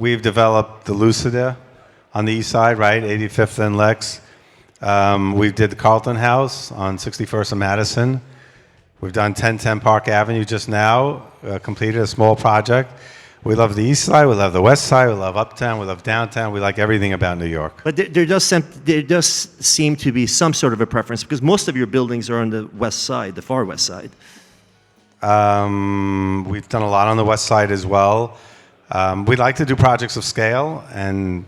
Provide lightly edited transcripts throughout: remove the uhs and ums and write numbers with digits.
we've developed the Lucida on the east side, right, 85th and Lex. We did the Carlton House on 61st and Madison. We've done 1010 Park Avenue just now, completed a small project. We love the east side, we love the west side, we love uptown, we love downtown, we like everything about New York. But there does seem to be some sort of a preference, because most of your buildings are on the west side, the far west side. We've done a lot on the west side as well. We'd like to do projects of scale, and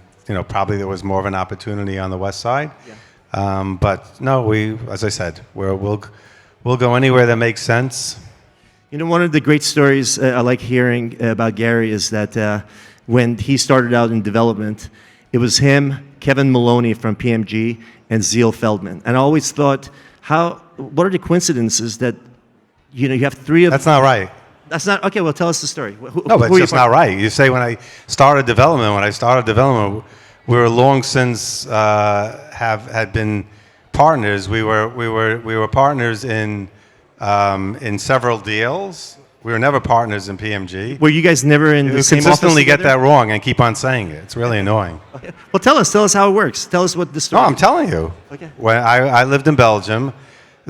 probably there was more of an opportunity on the west side. Yeah. But no, as I said, we'll go anywhere that makes sense. One of the great stories I like hearing about Gary is that when he started out in development, it was him, Kevin Maloney from PMG, and Zeal Feldman. And I always thought, what are the coincidences that you have three of... That's not right. That's not... Okay, well, tell us the story. No, but it's just not right. You say when I started development, we were long since had been partners. We were partners in several deals. We were never partners in PMG. Were you guys never in the same office? You consistently get that wrong and keep on saying it. It's really annoying. Okay. Well, tell us how it works. Tell us what the story. No, I'm telling you. Okay. When I lived in Belgium,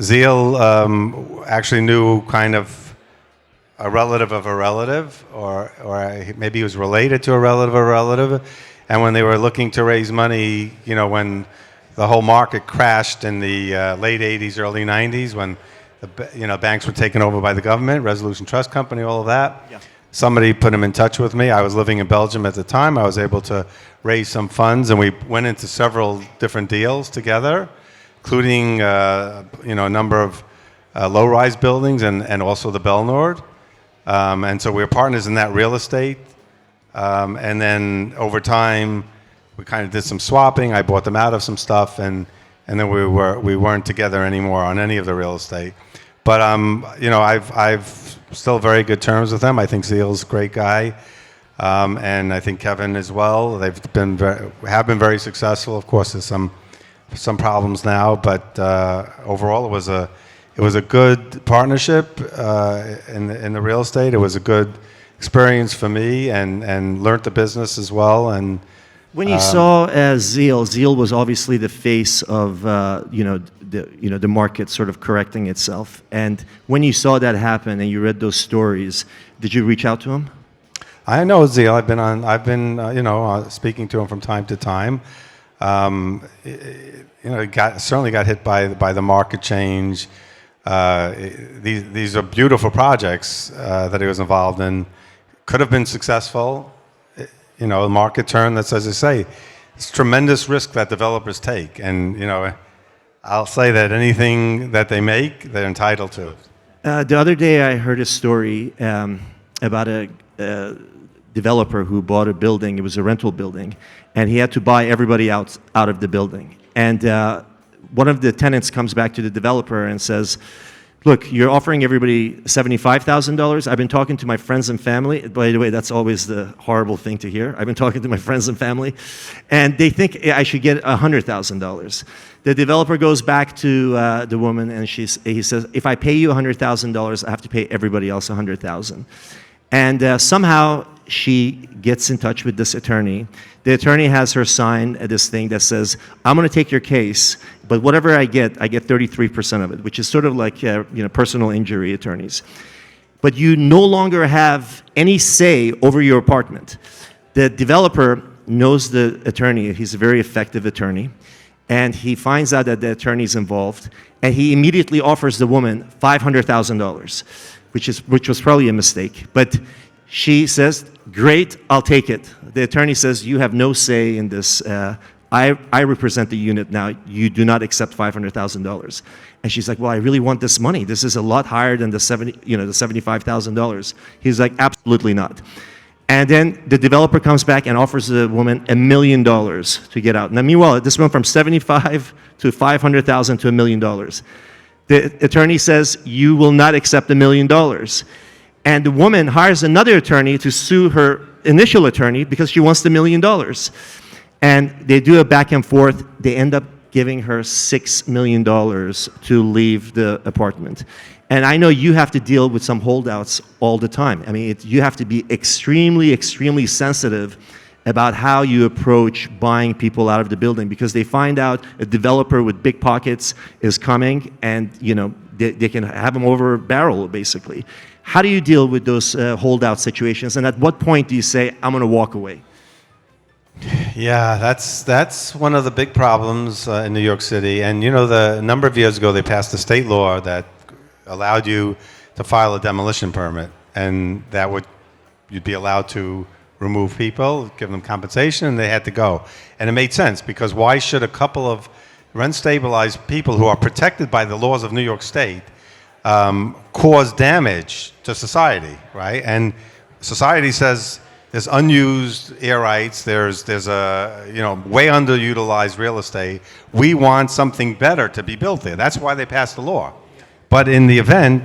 Zeal actually knew kind of a relative of a relative, or maybe he was related to a relative of a relative. And when they were looking to raise money, when the whole market crashed in the late 80s, early 90s, when banks were taken over by the government, Resolution Trust Company, all of that. Yeah. Somebody put him in touch with me. I was living in Belgium at the time. I was able to raise some funds, and we went into several different deals together, including a number of low-rise buildings and also the Bell Nord. And so we were partners in that real estate. And then over time, we kind of did some swapping. I bought them out of some stuff, and then we weren't together anymore on any of the real estate. But I've still very good terms with them. I think Zeal's a great guy, and I think Kevin as well. They've been very successful. Of course, there's some problems now, but overall, it was a good partnership in the real estate. It was a good experience for me, and learned the business as well. And when you saw Zeal was obviously the face of the market sort of correcting itself. And when you saw that happen and you read those stories, did you reach out to him? I know Zeal. I've been speaking to him from time to time. Certainly got hit by the market change. These are beautiful projects that he was involved in. Could have been successful. A market turn, that's, as I say, it's tremendous risk that developers take. And, I'll say that anything that they make, they're entitled to. The other day I heard a story about a developer who bought a building. It was a rental building, and he had to buy everybody out of the building. And one of the tenants comes back to the developer and says, look, you're offering everybody $75,000. I've been talking to my friends and family. By the way, that's always the horrible thing to hear. I've been talking to my friends and family, and they think I should get $100,000. The developer goes back to the woman, and he says, if I pay you $100,000, I have to pay everybody else $100,000. And somehow she gets in touch with this attorney. The attorney has her sign this thing that says, I'm going to take your case, but whatever I get 33% of it, which is sort of like personal injury attorneys. But you no longer have any say over your apartment. The developer knows the attorney. He's a very effective attorney. And he finds out that the attorney is involved, and he immediately offers the woman $500,000, which was probably a mistake. But she says, great, I'll take it. The attorney says, you have no say in this. I represent the unit now. You do not accept $500,000. And she's like, well, I really want this money. This is a lot higher than the $75,000. He's like, absolutely not. And then the developer comes back and offers the woman $1 million to get out. Now, meanwhile, this went from $75,000 to $500,000 to $1 million. The attorney says, you will not accept $1 million. And the woman hires another attorney to sue her initial attorney because she wants the $1 million. And they do a back and forth. They end up giving her $6 million to leave the apartment. And I know you have to deal with some holdouts all the time. I mean, you have to be extremely, extremely sensitive about how you approach buying people out of the building, because they find out a developer with big pockets is coming, and they can have them over a barrel, basically. How do you deal with those holdout situations, and at what point do you say, I'm going to walk away? Yeah, that's one of the big problems in New York City. And a number of years ago, they passed a state law that allowed you to file a demolition permit, and you'd be allowed to remove people, give them compensation, and they had to go. And it made sense, because why should a couple of rent-stabilized people who are protected by the laws of New York State cause damage to society, right? And society says there's unused air rights, there's a way underutilized real estate. We want something better to be built there. That's why they passed the law. But in the event,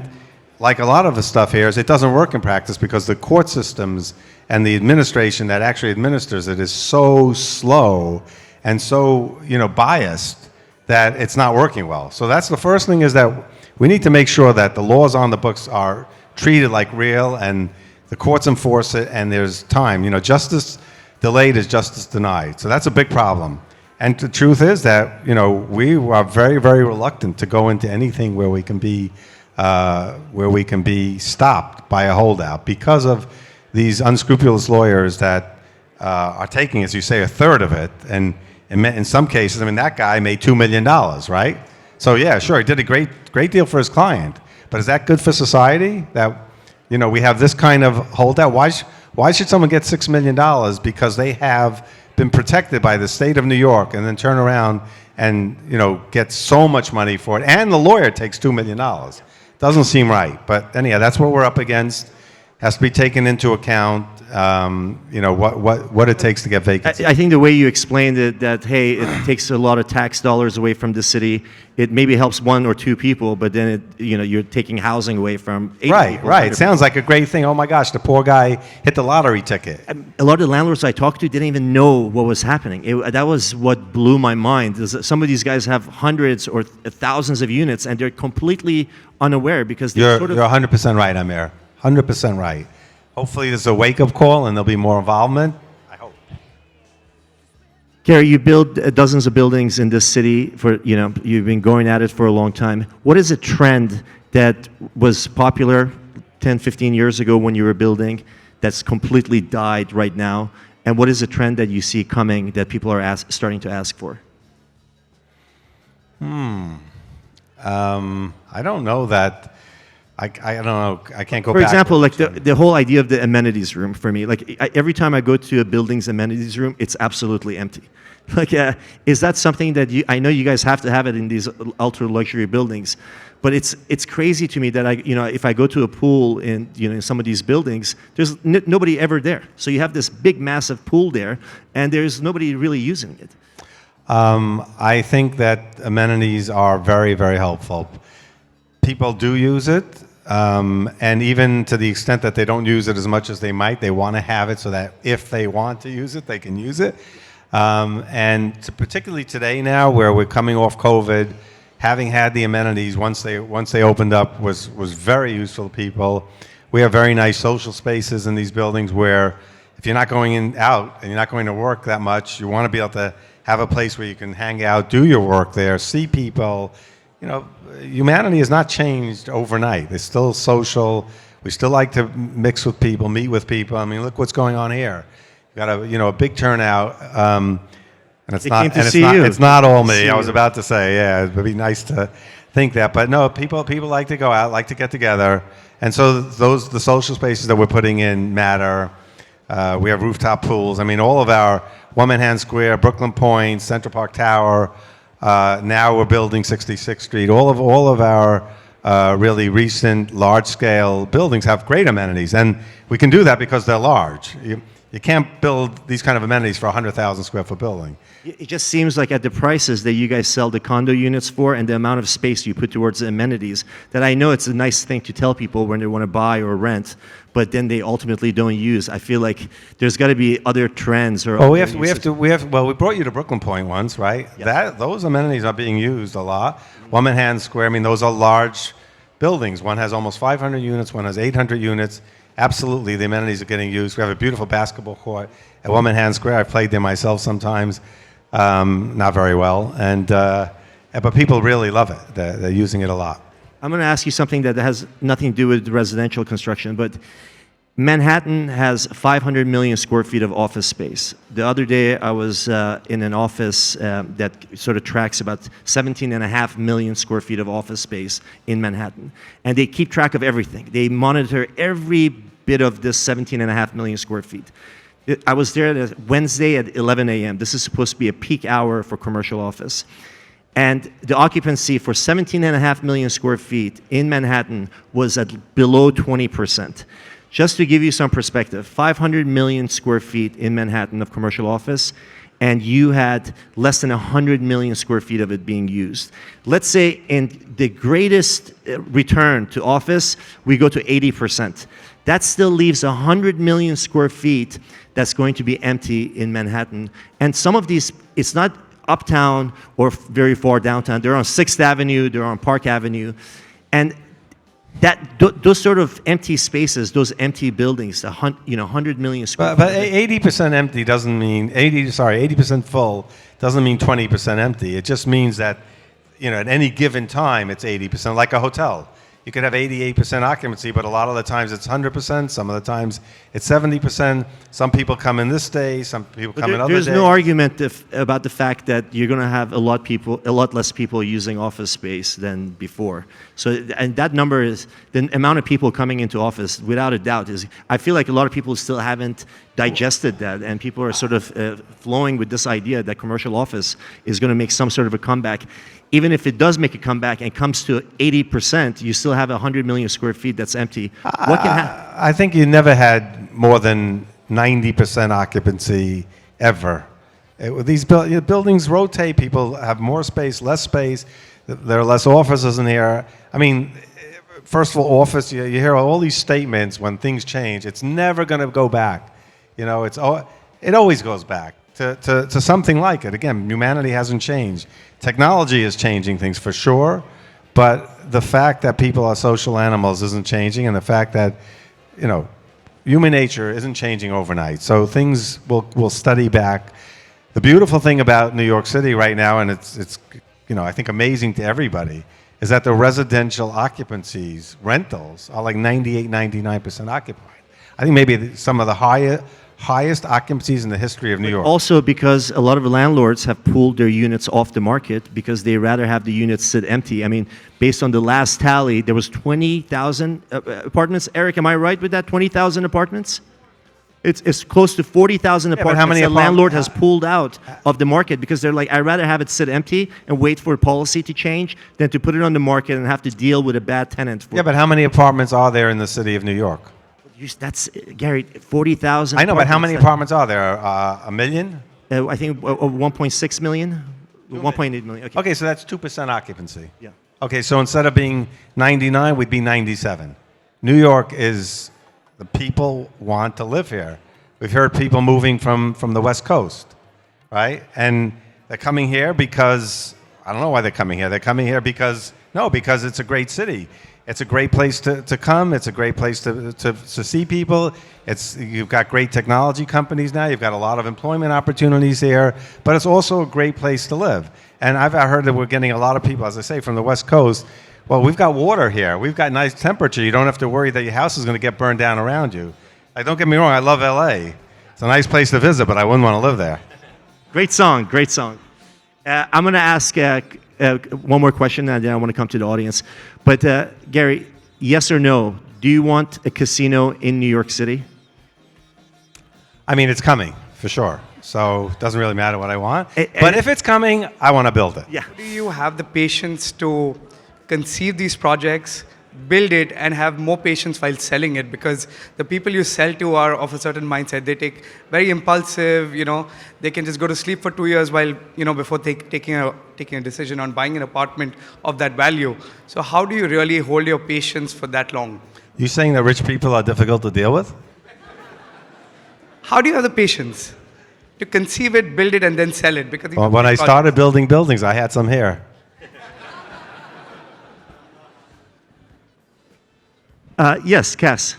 like a lot of the stuff here, it doesn't work in practice, because the court systems and the administration that actually administers it is so slow and so biased that it's not working well. So that's the first thing, is that we need to make sure that the laws on the books are treated like real, and the courts enforce it, and there's time. Justice delayed is justice denied. So that's a big problem. And the truth is that we are very, very reluctant to go into anything where we can be stopped by a holdout, because of these unscrupulous lawyers that are taking, as you say, a third of it. And in some cases, that guy made $2 million, right? So yeah, sure, he did a great deal for his client. But is that good for society, that we have this kind of holdout? Why should someone get $6 million because they have been protected by the state of New York, and then turn around and get so much money for it, and the lawyer takes $2 million? Doesn't seem right. But anyhow, that's what we're up against. Has to be taken into account. What it takes to get vacancy. I think the way you explained it, that hey, it takes a lot of tax dollars away from the city. It maybe helps one or two people, but then you're taking housing away from 8 people. Right. It sounds like a great thing. Oh my gosh, the poor guy hit the lottery ticket. A lot of the landlords I talked to didn't even know what was happening. That was what blew my mind. Some of these guys have hundreds or thousands of units, and they're completely unaware, because You're 100% right, Amir. 100% right. Hopefully there's a wake-up call and there'll be more involvement. I hope. Gary, you build dozens of buildings in this city you've been going at it for a long time. What is a trend that was popular 10, 15 years ago when you were building that's completely died right now? And what is a trend that you see coming that people are starting to ask for? I don't know that. I don't know. I can't go For back. example, like the whole idea of the amenities room for me, every time I go to a building's amenities room, it's absolutely empty. Is that something that I know you guys have to have it in these ultra luxury buildings, but it's crazy to me that if I go to a pool in some of these buildings, there's nobody ever there. So you have this big massive pool there, and there's nobody really using it. I think that amenities are very, very helpful. People do use it. And even to the extent that they don't use it as much as they might, they want to have it so that if they want to use it, they can use it. Particularly today now, where we're coming off COVID, having had the amenities once they opened up was very useful to people. We have very nice social spaces in these buildings where if you're not going out and you're not going to work that much, you want to be able to have a place where you can hang out, do your work there, see people. Humanity has not changed overnight. It's still social. We still like to mix with people, meet with people. Look what's going on here. We've got a big turnout, and it's not all me. I was about to say, yeah, it would be nice to think that, but no, people like to go out, like to get together, and so the social spaces that we're putting in matter. We have rooftop pools. All of our One Manhattan Square, Brooklyn Point, Central Park Tower. Now we're building 66th Street. All of our really recent large-scale buildings have great amenities, and we can do that because they're large. You can't build these kind of amenities for a 100,000 square foot building. It just seems like at the prices that you guys sell the condo units for, and the amount of space you put towards the amenities, that I know it's a nice thing to tell people when they want to buy or rent, but then they ultimately don't use. I feel like there's got to be other trends or. Oh, we brought you to Brooklyn Point once, right? Yep. Those amenities are being used a lot. One Manhattan Square. Those are large buildings. One has almost 500 units. One has 800 units. Absolutely, the amenities are getting used. We have a beautiful basketball court. at One Manhattan Square. I've played there myself sometimes, not very well, but people really love it. They're using it a lot. I'm going to ask you something that has nothing to do with residential construction, but Manhattan has 500 million square feet of office space. The other day, I was in an office that sort of tracks about 17.5 million square feet of office space in Manhattan. And they keep track of everything. They monitor every bit of this 17.5 million square feet. I was there Wednesday at 11 a.m. This is supposed to be a peak hour for commercial office. And the occupancy for 17.5 million square feet in Manhattan was at below 20%. Just to give you some perspective, 500 million square feet in Manhattan of commercial office, and you had less than 100 million square feet of it being used. Let's say in the greatest return to office, we go to 80%. That still leaves 100 million square feet that's going to be empty in Manhattan. And some of these, it's not uptown or very far downtown. They're on 6th Avenue, they're on Park Avenue. And those sort of empty spaces, those empty buildings, 100 million square feet. But 80% empty doesn't mean 80% full doesn't mean 20% empty. It just means that, at any given time it's 80%, like a hotel. You could have 88% occupancy, but a lot of the times it's 100%. Some of the times it's 70%. Some people come in this day. Some people come in other days. There's no argument about the fact that you're going to have a lot less people using office space than before. So, and that number is the amount of people coming into office, without a doubt, is. I feel like a lot of people still haven't digested that, and people are sort of flowing with this idea that commercial office is going to make some sort of a comeback. Even if it does make a comeback and comes to 80%, you still have 100 million square feet that's empty. What can happen? I think you never had more than 90% occupancy ever. These buildings rotate. People have more space, less space. There are less offices in here. I mean, first of all, office, you hear all these statements when things change. It's never going to go back. It always goes back to something like it. Again, humanity hasn't changed. Technology is changing things for sure, but the fact that people are social animals isn't changing, and the fact that, human nature isn't changing overnight. So things will study back. The beautiful thing about New York City right now, and it's I think amazing to everybody, is that the residential occupancies, rentals, are like 98, 99% occupied. I think maybe some of the highest occupancies in the history of New York. Also because a lot of landlords have pulled their units off the market because they rather have the units sit empty. I mean, based on the last tally, there was 20,000 apartments. Eric, am I right with that? 20,000 apartments? It's close to 40,000 apartments how many the landlord has pulled out of the market because they're like, I'd rather have it sit empty and wait for policy to change than to put it on the market and have to deal with a bad tenant. But how many apartments are there in the city of New York? That's, Gary, 40,000. I know, but how many apartments are there? A million? I think 1.6 million, 1.8 million. Okay, so that's 2% occupancy. Yeah. Okay, so instead of being 99, we'd be 97. New York is, the people want to live here. We've heard people moving from the West Coast, right? And they're coming here because, I don't know why they're coming here. They're coming here because it's a great city. It's a great place to come. It's a great place to see people. You've got great technology companies now. You've got a lot of employment opportunities here. But it's also a great place to live. And I heard that we're getting a lot of people, as I say, from the West Coast. Well, we've got water here. We've got nice temperature. You don't have to worry that your house is going to get burned down around you. Don't get me wrong. I love LA. It's a nice place to visit, but I wouldn't want to live there. Great song. Great song. I'm going to ask one more question, and then I want to come to the audience. But Gary, yes or no, do you want a casino in New York City? I mean, it's coming, for sure. So it doesn't really matter what I want. But if it's coming, I want to build it. Yeah. Do you have the patience to conceive these projects, build it, and have more patience while selling it? Because the people you sell to are of a certain mindset. They take very impulsive, they can just go to sleep for 2 years while, before taking a decision on buying an apartment of that value. So how do you really hold your patience for that long? You saying that rich people are difficult to deal with? How do you have the patience to conceive it, build it, and then sell it? Because Well, when I started building buildings, I had some here. Yes, Cass.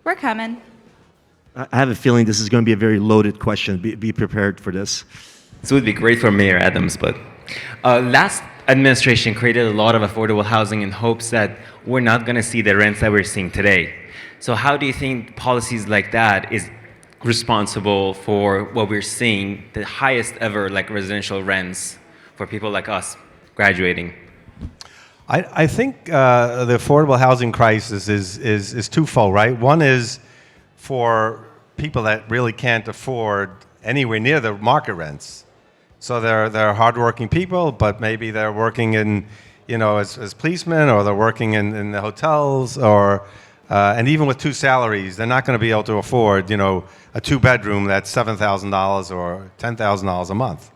We're coming. I have a feeling this is going to be a very loaded question. Be prepared for this. This would be great for Mayor Adams, but last administration created a lot of affordable housing in hopes that we're not going to see the rents that we're seeing today. So how do you think policies like that is responsible for what we're seeing, the highest ever like residential rents for people like us graduating? I think the affordable housing crisis is twofold, right? One is for people that really can't afford anywhere near the market rents. So they're hardworking people, but maybe they're working in, as policemen, or they're working in the hotels, or and even with two salaries, they're not going to be able to afford, a two-bedroom that's $7,000 or $10,000 a month.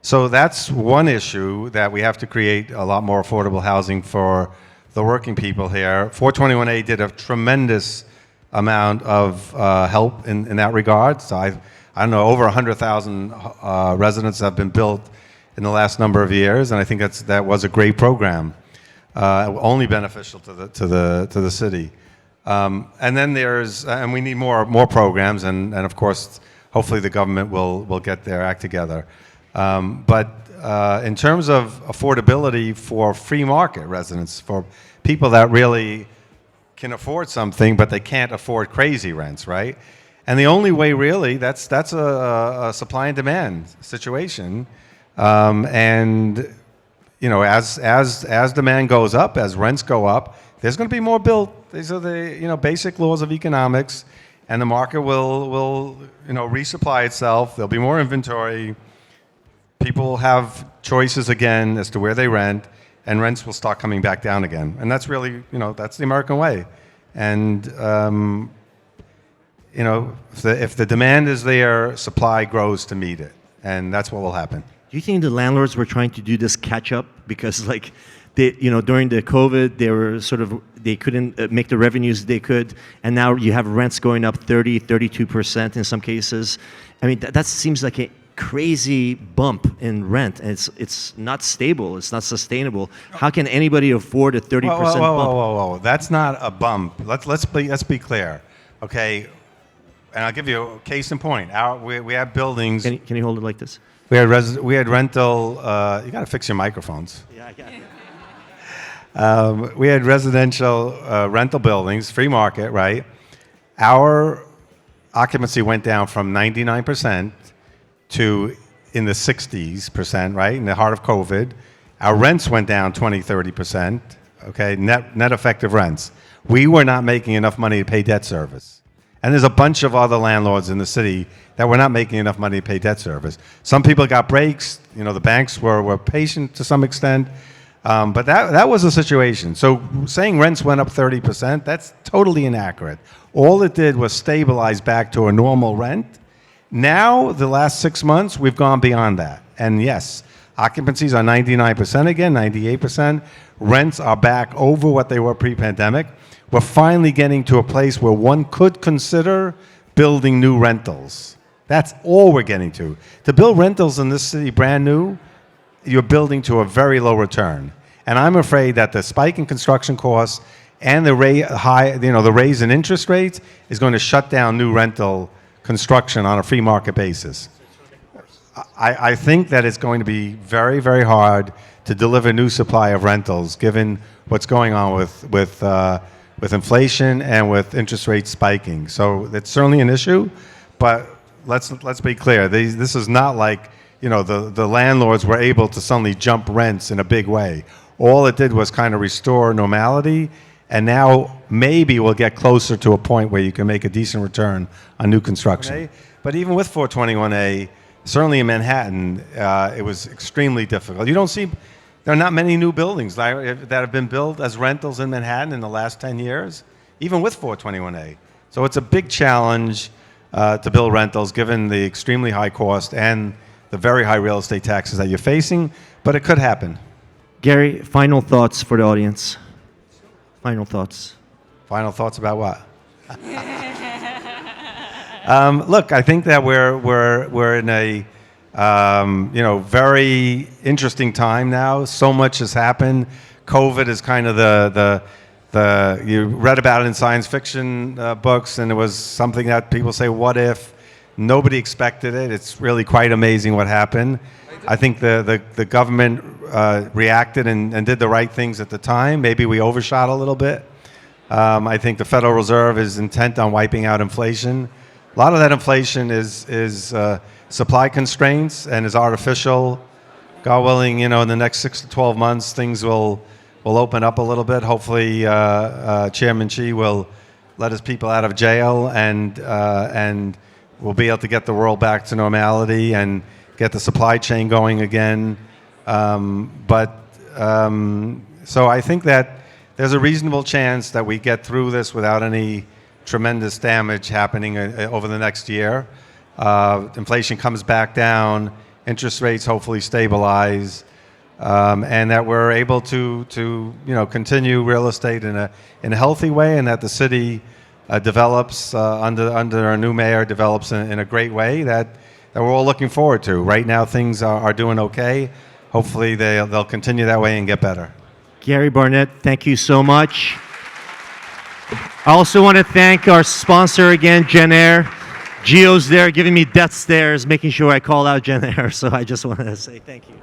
So that's one issue, that we have to create a lot more affordable housing for the working people here. 421A did a tremendous amount of help in that regard. So I don't know, over 100,000 residents have been built in the last number of years, and I think that was a great program, only beneficial to the city. And then and we need more programs, and of course, hopefully the government will get their act together. But in terms of affordability for free market residents, for people that really can afford something, but they can't afford crazy rents, right? And the only way, really, that's a supply and demand situation. And as demand goes up, as rents go up, there's going to be more built. These are the basic laws of economics, and the market will resupply itself. There'll be more inventory. People will have choices again as to where they rent, and rents will start coming back down again. And that's really, that's the American way. And if the demand is there, supply grows to meet it, and that's what will happen. Do you think the landlords were trying to do this catch up because, during the COVID, they couldn't make the revenues they could, and now you have rents going up 32% in some cases. I mean, that seems like a crazy bump in rent, and it's not stable. It's not sustainable. How can anybody afford a 30% bump? Whoa! That's not a bump. Let's be clear, okay? And I'll give you a case in point. We have buildings. Can you hold it like this? We had rental. You got to fix your microphones. Yeah, I got it. We had residential rental buildings, free market, right? Our occupancy went down from 99% to in the 60s%, right? In the heart of COVID. Our rents went down 20-30%, okay? Net effective rents. We were not making enough money to pay debt service. And there's a bunch of other landlords in the city that were not making enough money to pay debt service. Some people got breaks. The banks were patient to some extent. But that was the situation. So saying rents went up 30%, that's totally inaccurate. All it did was stabilize back to a normal rent. Now, the last 6 months, we've gone beyond that. And yes, occupancies are 99% again, 98%. Rents are back over what they were pre-pandemic. We're finally getting to a place where one could consider building new rentals. That's all we're getting to. To build rentals in this city brand new, you're building to a very low return. And I'm afraid that the spike in construction costs and the raise in interest rates is going to shut down new rental construction on a free market basis. I think that it's going to be very, very hard to deliver new supply of rentals given what's going on with inflation and with interest rates spiking. So it's certainly an issue, but let's be clear. This is not like the landlords were able to suddenly jump rents in a big way. All it did was kind of restore normality, and now maybe we'll get closer to a point where you can make a decent return on new construction. Okay? But even with 421A, certainly in Manhattan, it was extremely difficult. There are not many new buildings that have been built as rentals in Manhattan in the last 10 years, even with 421A. So it's a big challenge to build rentals given the extremely high cost and the very high real estate taxes that you're facing, but it could happen. Gary, final thoughts for the audience. Final thoughts. Final thoughts about what? Look, I think that we're in a very interesting time now. So much has happened. COVID is kind of the you read about it in science fiction books, and it was something that people say, what if? Nobody expected it. It's really quite amazing what happened. I think the government reacted and did the right things at the time. Maybe we overshot a little bit. I think the Federal Reserve is intent on wiping out inflation. A lot of that inflation is supply constraints and is artificial. God willing, in the next 6 to 12 months, things will open up a little bit. Hopefully, Chairman Xi will let his people out of jail, and we'll be able to get the world back to normality and get the supply chain going again. So I think that there's a reasonable chance that we get through this without any tremendous damage happening over the next year. Inflation comes back down, interest rates hopefully stabilize, and that we're able to continue real estate in a healthy way, and that the city develops under our new mayor develops in a great way that we're all looking forward to. Right now things are doing okay. Hopefully they'll continue that way and get better. Gary Barnett, thank you so much. I also want to thank our sponsor again, Jen Air. Gio's there giving me death stares, making sure I call out Jen Air, so I just wanted to say thank you.